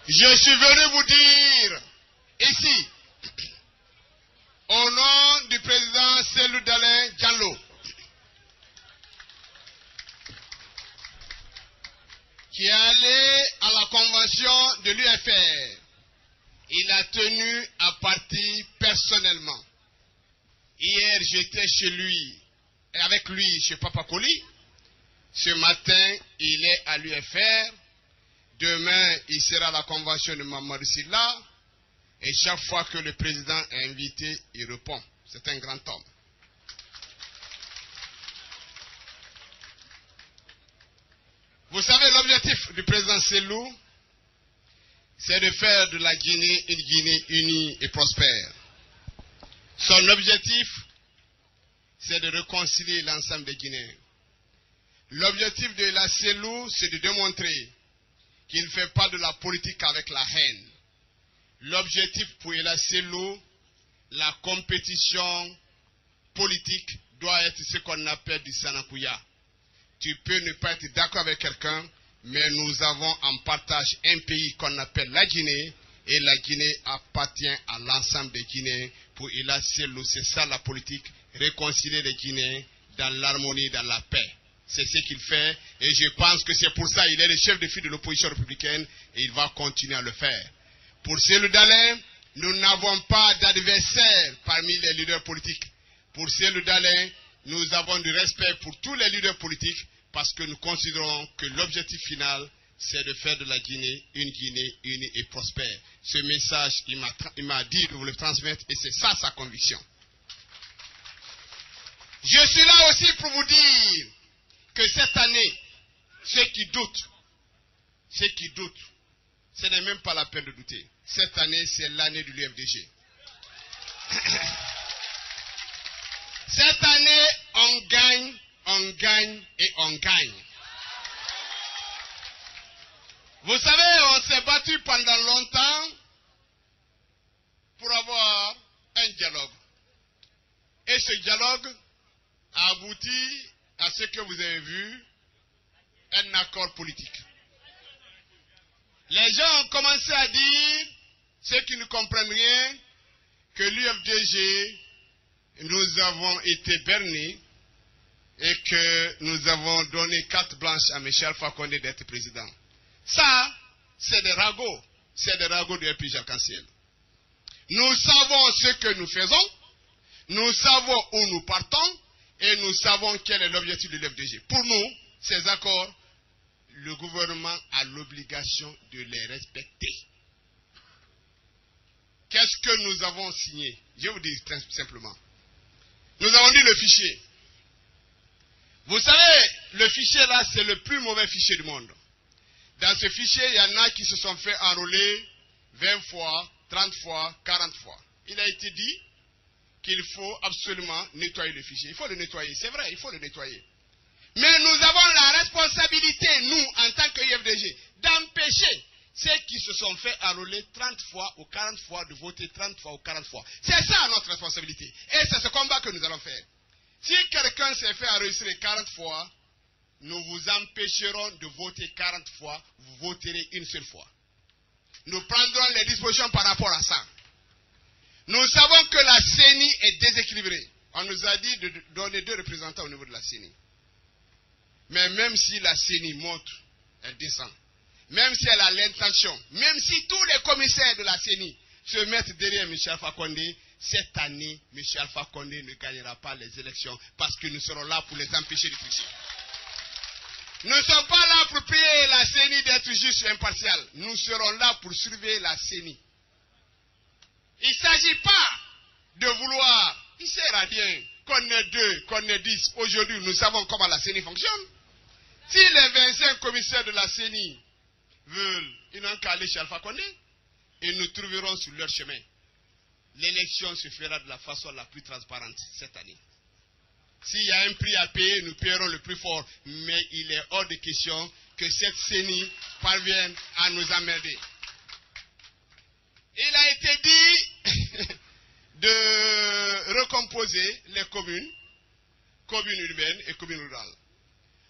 Je suis venu vous dire, ici, au nom du président Cellou Dalein Diallo, qui est allé à la convention de l'UFR, il a tenu à partir personnellement. Hier, j'étais chez lui, et avec lui, chez Papa Koli. Ce matin, il est à l'UFR. Demain, il sera à la convention de Mamadou Sylla. Et chaque fois que le président est invité, il répond. C'est un grand homme. Vous savez, l'objectif du président Cellou, c'est de faire de la Guinée une Guinée unie et prospère. Son objectif, c'est de réconcilier l'ensemble des Guinéens. L'objectif de la Cellou, c'est de démontrer qu'il ne fait pas de la politique avec la haine. L'objectif pour la Cellou, la compétition politique doit être ce qu'on appelle du Sanakuya. Tu peux ne pas être d'accord avec quelqu'un, mais nous avons en partage un pays qu'on appelle la Guinée, et la Guinée appartient à l'ensemble des Guinéens. Pour Ila Cellou, c'est ça la politique, réconcilier les Guinéens dans l'harmonie, dans la paix. C'est ce qu'il fait, et je pense que c'est pour ça qu'il est le chef de file de l'opposition républicaine, et il va continuer à le faire. Pour Cellou Dalein, nous n'avons pas d'adversaire parmi les leaders politiques. Pour Cellou Dalein, nous avons du respect pour tous les leaders politiques, parce que nous considérons que l'objectif final, c'est de faire de la Guinée une Guinée unie et prospère. Ce message, il m'a dit de vous le transmettre, et c'est ça sa conviction. Je suis là aussi pour vous dire que cette année, ceux qui doutent, ce n'est même pas la peine de douter. Cette année, c'est l'année de l'UFDG. Cette année, on gagne et on gagne. Vous savez, on s'est battu pendant longtemps pour avoir un dialogue. Et ce dialogue a abouti à ce que vous avez vu, un accord politique. Les gens ont commencé à dire, ceux qui ne comprennent rien, que l'UFDG, nous avons été bernés et que nous avons donné carte blanche à Michel Fakonde d'être président. Ça, c'est des ragots. C'est des ragots du RPG Arc-en-Ciel. Nous savons ce que nous faisons, nous savons où nous partons, et nous savons quel est l'objectif de l'UFDG. Pour nous, ces accords, le gouvernement a l'obligation de les respecter. Qu'est-ce que nous avons signé? Je vous dis très simplement. Nous avons dit le fichier. Vous savez, le fichier là, c'est le plus mauvais fichier du monde. Dans ce fichier, il y en a qui se sont fait enrôler 20 fois, 30 fois, 40 fois. Il a été dit qu'il faut absolument nettoyer le fichier. Il faut le nettoyer, c'est vrai, il faut le nettoyer. Mais nous avons la responsabilité, nous, en tant que UFDG, d'empêcher ceux qui se sont fait enrôler 30 fois ou 40 fois de voter 30 fois ou 40 fois. C'est ça notre responsabilité. Et c'est ce combat que nous allons faire. Si quelqu'un s'est fait enregistrer 40 fois, nous vous empêcherons de voter 40 fois, vous voterez une seule fois. Nous prendrons les dispositions par rapport à ça. Nous savons que la CENI est déséquilibrée. On nous a dit de donner 2 représentants au niveau de la CENI. Mais même si la CENI monte, elle descend. Même si elle a l'intention, même si tous les commissaires de la CENI se mettent derrière M. Alpha Condé, cette année, M. Alpha Condé ne gagnera pas les élections parce que nous serons là pour les empêcher de tricher. Nous ne sommes pas là pour prier la CENI d'être juste et impartial. Nous serons là pour surveiller la CENI. Il ne s'agit pas de vouloir, il sert à rien qu'on ait 2, qu'on ait 10. Aujourd'hui, nous savons comment la CENI fonctionne. Si les 25 commissaires de la CENI veulent, ils n'ont qu'à aller chez Alpha Condé et nous trouverons sur leur chemin. L'élection se fera de la façon la plus transparente cette année. S'il y a un prix à payer, nous paierons le plus fort. Mais il est hors de question que cette CENI parvienne à nous emmerder. Il a été dit de recomposer les communes urbaines et communes rurales.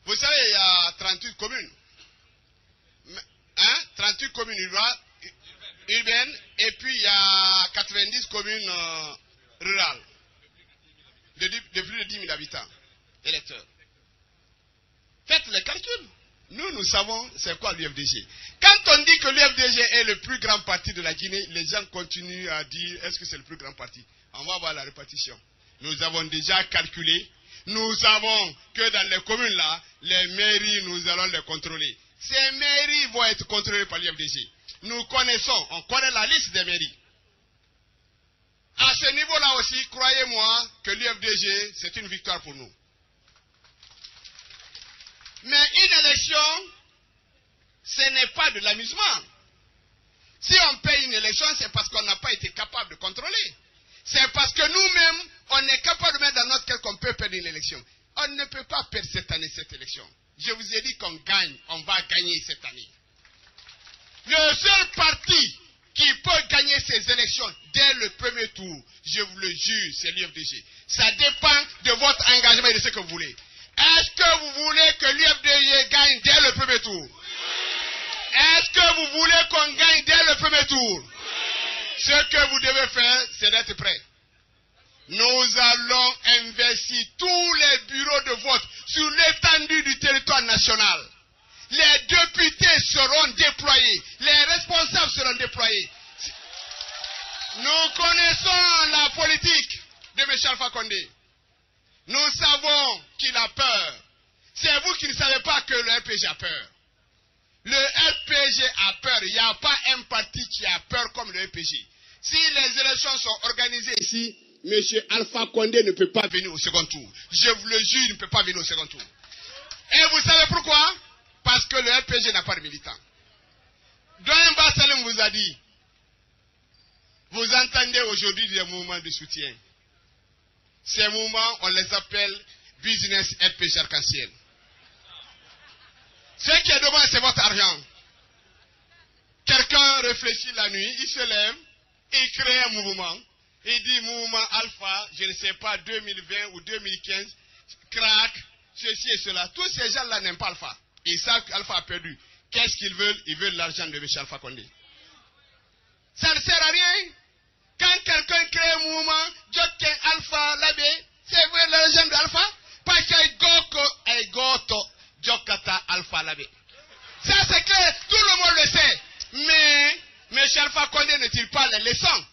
Vous savez, il y a 38 communes. 38 communes urbaines, et puis il y a 90 communes rurales, de plus de 10 000 habitants, électeurs. Faites les calculs. Nous savons c'est quoi l'UFDG. Quand on dit que l'UFDG est le plus grand parti de la Guinée, les gens continuent à dire, est-ce que c'est le plus grand parti? On va voir la répartition. Nous avons déjà calculé. Nous savons que dans les communes là, les mairies, nous allons les contrôler. Ces mairies vont être contrôlées par l'UFDG. Nous connaissons, on connaît la liste des mairies. À ce niveau-là aussi, croyez-moi que l'UFDG, c'est une victoire pour nous. Mais une élection, ce n'est pas de l'amusement. Si on paye une élection, c'est parce qu'on n'a pas été capable de contrôler. C'est parce que nous-mêmes, on est capable de mettre dans notre cœur qu'on peut perdre une élection. On ne peut pas perdre cette année cette élection. Je vous ai dit qu'on gagne, on va gagner cette année. Le seul parti qui peut gagner ces élections dès le premier tour, je vous le jure, c'est l'UFDG. Ça dépend de votre engagement et de ce que vous voulez. Est-ce que vous voulez que l'UFDG gagne dès le premier tour? Est-ce que vous voulez qu'on gagne dès le premier tour? Ce que vous devez faire, c'est d'être prêt. Nous allons investir tous les bureaux de vote sur l'étendue du territoire national. Les députés seront déployés. Les responsables seront déployés. Nous connaissons la politique de M. Alpha Condé. Nous savons qu'il a peur. C'est vous qui ne savez pas que le RPG a peur. Le RPG a peur. Il n'y a pas un parti qui a peur comme le RPG. Si les élections sont organisées ici, M. Alpha Condé ne peut pas venir au second tour. Je vous le jure, il ne peut pas venir au second tour. Et vous savez pourquoi? Parce que le RPG n'a pas de militants. Doyen Salim vous a dit, vous entendez aujourd'hui des mouvements de soutien. Ces mouvements, on les appelle business RPG arc-en-ciel. Ce qui est dommage, c'est votre argent. Quelqu'un réfléchit la nuit, il se lève, il crée un mouvement. Il dit mouvement alpha, je ne sais pas, 2020 ou 2015, crack, ceci et cela. Tous ces gens-là n'aiment pas alpha. Ils savent qu'alpha a perdu. Qu'est-ce qu'ils veulent? Ils veulent l'argent de M. Alpha Condé. Ça ne sert à rien. Quand quelqu'un crée un mouvement, Jokken Alpha Labé, c'est vrai l'argent de Alpha? Parce qu'il goto Jokata Alpha Labé. Ça c'est clair, tout le monde le sait. Mais M. Alpha Condé ne tire pas les leçons.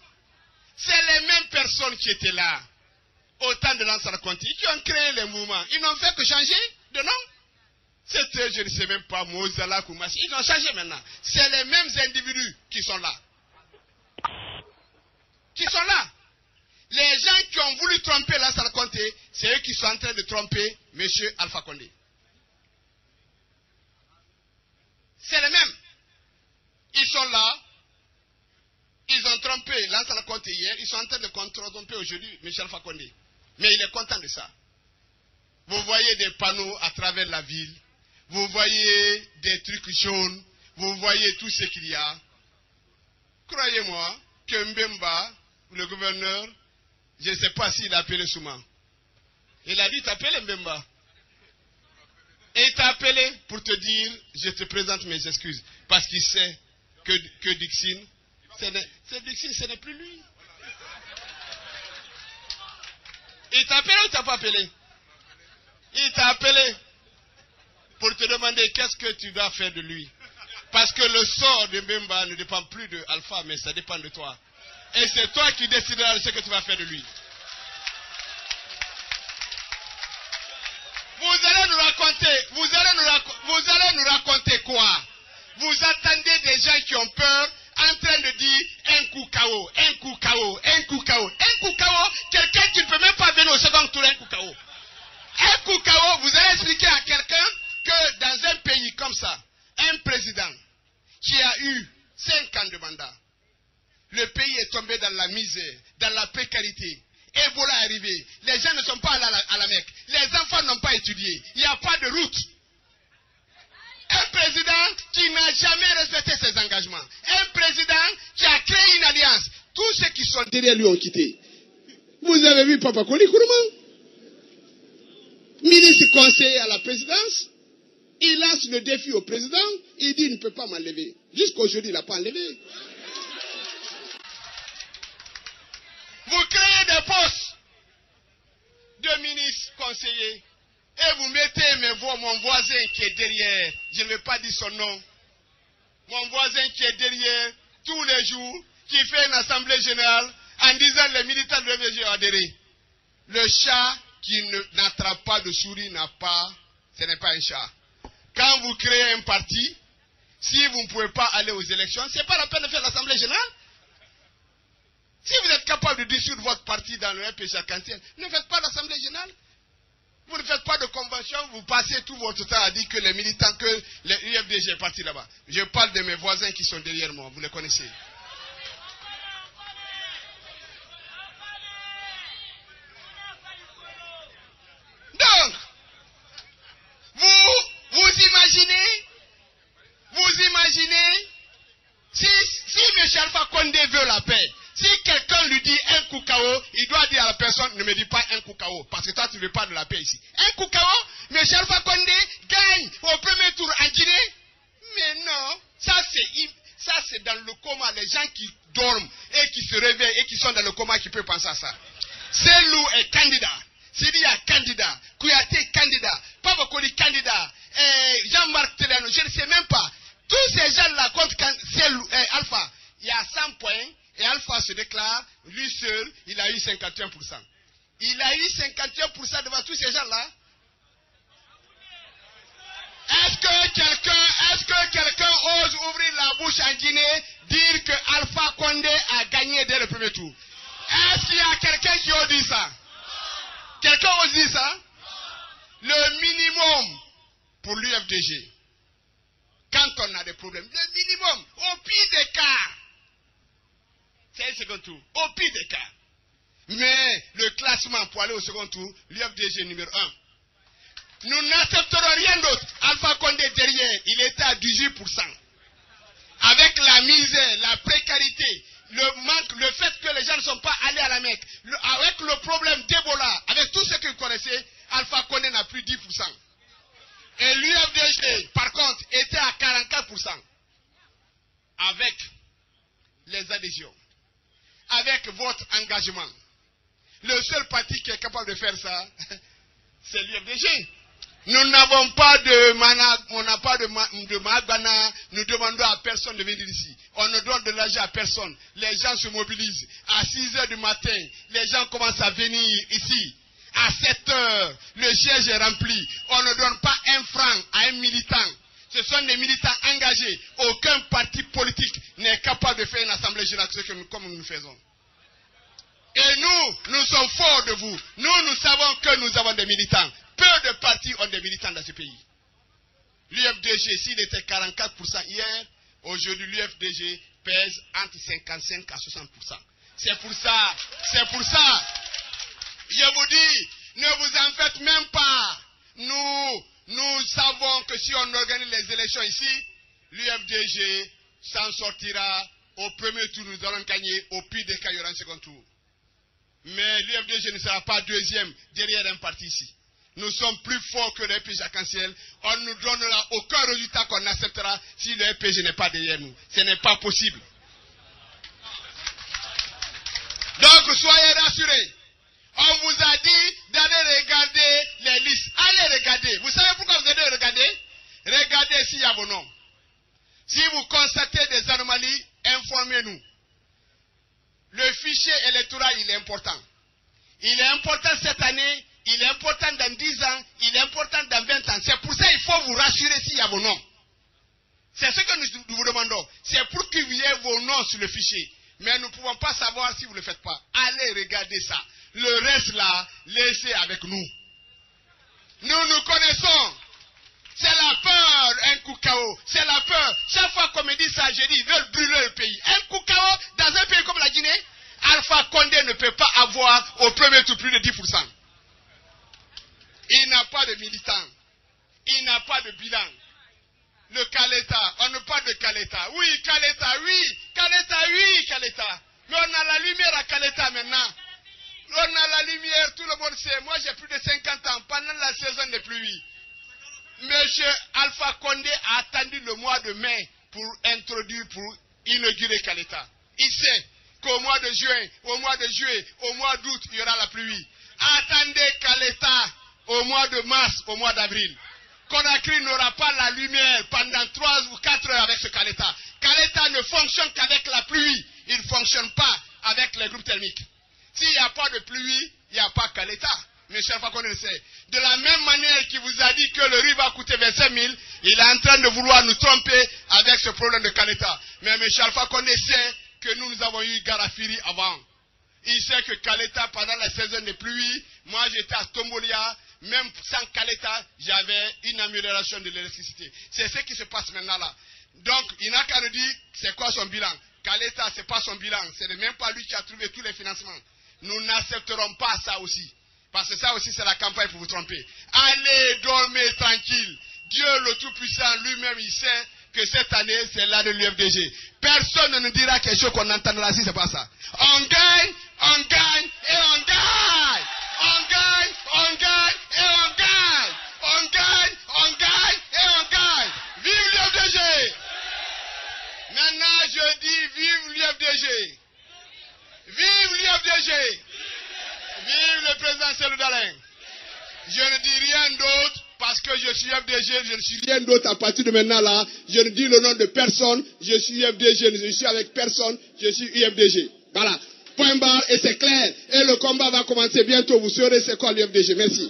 C'est les mêmes personnes qui étaient là au temps de Lansana Conti qui ont créé les mouvements. Ils n'ont fait que changer de nom. C'était, je ne sais même pas, Mozala Koumassi. Ils ont changé maintenant. C'est les mêmes individus qui sont là. Qui sont là. Les gens qui ont voulu tromper Lansana Conti, c'est eux qui sont en train de tromper M. Alpha Condé. C'est les mêmes. Ils sont là. Ils ont trompé Lansana Conti hier. Ils sont en train de tromper aujourd'hui M. Alpha Condé. Mais il est content de ça. Vous voyez des panneaux à travers la ville. Vous voyez des trucs jaunes. Vous voyez tout ce qu'il y a. Croyez-moi que Mbemba, le gouverneur, je ne sais pas s'il a appelé Souma. Il a dit t'appeler Mbemba. Et il t'a appelé pour te dire, je te présente mes excuses. Parce qu'il sait que Dixon, ce n'est plus lui. Il t'a appelé ou t'as pas appelé? Il t'a appelé pour te demander qu'est-ce que tu dois faire de lui. Parce que le sort de Mbemba ne dépend plus de Alpha, mais ça dépend de toi. Et c'est toi qui décideras de ce que tu vas faire de lui. Vous allez nous raconter quoi? Vous attendez des gens qui ont peur en train de dire un coup KO, un coup KO, un coup KO. Un coup KO, quelqu'un qui ne peut même pas venir au second tour, un coup KO. Un coup KO, vous allez expliquer à quelqu'un que dans un pays comme ça, un président qui a eu 5 ans de mandat, le pays est tombé dans la misère, dans la précarité. Ebola est arrivé. Les gens ne sont pas allés à la Mecque. Les enfants n'ont pas étudié. Il n'y a pas de route. Un président qui n'a jamais respecté ses engagements. Un président qui a créé une alliance. Tous ceux qui sont derrière lui ont quitté. Vous avez vu Papa Koli Kourouman, ministre conseiller à la présidence. Il lance le défi au président. Il dit il ne peut pas m'enlever. Jusqu'aujourd'hui, il n'a pas enlevé. Vous créez des postes de ministres, conseillers, et vous mettez mon voisin qui est derrière, je ne vais pas dire son nom, mon voisin qui est derrière tous les jours, qui fait une assemblée générale en disant les militants de l'UFDG ont adhéré. Le chat qui n'attrape pas de souris ce n'est pas un chat. Quand vous créez un parti, si vous ne pouvez pas aller aux élections, ce n'est pas la peine de faire l'assemblée générale. Si vous êtes capable de dissoudre votre parti dans le RPG arc-en-ciel, ne faites pas l'assemblée générale. Vous ne faites pas de convention, vous passez tout votre temps à dire que les militants, que l'UFDG est parti là-bas. Je parle de mes voisins qui sont derrière moi, vous les connaissez. Donc, vous imaginez, si M. Alpha Condé veut la paix, si quelqu'un lui dit un coup KO, il doit dire à la personne, ne me dis pas un coup KO, parce que toi tu ne veux pas de la paix ici. Un coup KO, M. Alpha Condé gagne au premier tour en Guinée. Mais non, ça c'est dans le coma, les gens qui dorment et qui se réveillent et qui sont dans le coma qui peuvent penser à ça. Selou est candidat, Sidi est candidat, Kouyaté est candidat, Pavokoli candidat, Jean-Marc Télano, je ne sais même pas. Tous ces gens-là contre Alpha, il y a 100 points. Et Alpha se déclare, lui seul, il a eu 51%. Il a eu 51% devant tous ces gens-là. Est-ce que quelqu'un ose ouvrir la bouche en Guinée, dire que Alpha Condé a gagné dès le premier tour? Est-ce qu'il y a quelqu'un qui ose dire ça? Quelqu'un ose dire ça? Le minimum pour l'UFDG, quand on a des problèmes, le minimum, au pire des cas, c'est le second tour, au pire des cas. Mais le classement pour aller au second tour, l'UFDG numéro 1. Nous n'accepterons rien d'autre. Alpha Condé derrière, il était à 18%. Avec la misère, la précarité, le manque, le fait que les gens ne sont pas allés à la Mecque, avec le problème d'Ebola, avec tout ce que vous connaissez, Alpha Condé n'a plus 10%. Et l'UFDG, par contre, était à 44%. Avec les adhésions. Avec votre engagement. Le seul parti qui est capable de faire ça, c'est l'UFDG. Nous n'avons pas de Mahagana, nous demandons à personne de venir ici. On ne donne de l'argent à personne. Les gens se mobilisent. À 6 h du matin, les gens commencent à venir ici. À 7 h, le siège est rempli. On ne donne pas un franc à un militant. Ce sont des militants engagés. Aucun parti politique n'est capable de faire une assemblée générale comme nous faisons. Et nous sommes forts de vous. Nous savons que nous avons des militants. Peu de partis ont des militants dans ce pays. L'UFDG, s'il était 44% hier, aujourd'hui l'UFDG pèse entre 55 à 60%. C'est pour ça, je vous dis, ne vous en faites même pas. Nous savons que si on organise les élections ici, l'UFDG s'en sortira. Au premier tour, nous allons gagner. Au pire des cas, il y aura un second tour. Mais l'UFDG ne sera pas deuxième derrière un parti ici. Nous sommes plus forts que le RPG arc-en-ciel. On ne nous donnera aucun résultat qu'on acceptera si le RPG n'est pas derrière nous. Ce n'est pas possible. Donc, soyez rassurés. On vous a dit d'aller regarder les listes. Allez regarder. Vous savez pourquoi vous allez regarder? Regardez s'il y a vos noms. Si vous constatez des anomalies, informez-nous. Le fichier électoral, il est important. Il est important cette année, il est important dans 10 ans, il est important dans 20 ans. C'est pour ça qu'il faut vous rassurer s'il y a vos noms. C'est ce que nous vous demandons. C'est pour qu'il y ait vos noms sur le fichier. Mais nous ne pouvons pas savoir si vous ne le faites pas. Allez regarder ça. Le reste là, laissez avec nous. Nous connaissons. C'est la peur, un coup KO. C'est la peur. Chaque fois qu'on me dit ça, je dis, ils veulent brûler le pays. Un coup KO dans un pays comme la Guinée, Alpha Condé ne peut pas avoir au premier tour plus de 10%. Il n'a pas de militants. Il n'a pas de bilan. Le Kaleta, on ne parle de Kaleta. Oui, Kaleta, oui. Kaleta, oui, Kaleta. Mais on a la lumière à Kaleta maintenant. On a la lumière, tout le monde sait. Moi, j'ai plus de 50 ans pendant la saison des pluies. Monsieur Alpha Condé a attendu le mois de mai pour inaugurer Kaleta. Il sait qu'au mois de juin, au mois de juillet, au mois d'août, il y aura la pluie. Attendez qu'à l'État, au mois de mars, au mois d'avril, Conakry n'aura pas la lumière pendant 3 ou 4 heures avec ce Caleta. Caleta ne fonctionne qu'avec la pluie. Il ne fonctionne pas avec les groupes thermiques. S'il n'y a pas de pluie, il n'y a pas Caleta. Mais chaque fois qu'on le sait. De la même manière qu'il vous a dit que le riz va coûter 25 000, il est en train de vouloir nous tromper avec ce problème de Caleta. Mais M. Alpha Condé sait que nous avons eu Garafiri avant. Il sait que Caleta, pendant la saison des pluies, moi j'étais à Tombolia, même sans Caleta, j'avais une amélioration de l'électricité. C'est ce qui se passe maintenant là. Donc, il n'a qu'à nous dire c'est quoi son bilan. Caleta, ce n'est pas son bilan. Ce n'est même pas lui qui a trouvé tous les financements. Nous n'accepterons pas ça aussi. Parce que ça aussi, c'est la campagne pour vous tromper. Allez, dormez tranquille. Dieu le Tout-Puissant lui-même, il sait que cette année, c'est l'année de l'UFDG. Personne ne nous dira quelque chose qu'on entendra si ce n'est pas ça. On gagne et on gagne. On gagne, on gagne et on gagne. On gagne et on gagne. Vive l'UFDG! Maintenant, je dis vive l'UFDG! Vive l'UFDG! Vive le président Cellou Dalein! Je ne dis rien d'autre parce que je suis UFDG, je ne suis rien d'autre à partir de maintenant là. Je ne dis le nom de personne, je suis UFDG, je suis avec personne, je suis UFDG. Voilà. Point barre et c'est clair. Et le combat va commencer bientôt, vous saurez c'est quoi l'UFDG. Merci.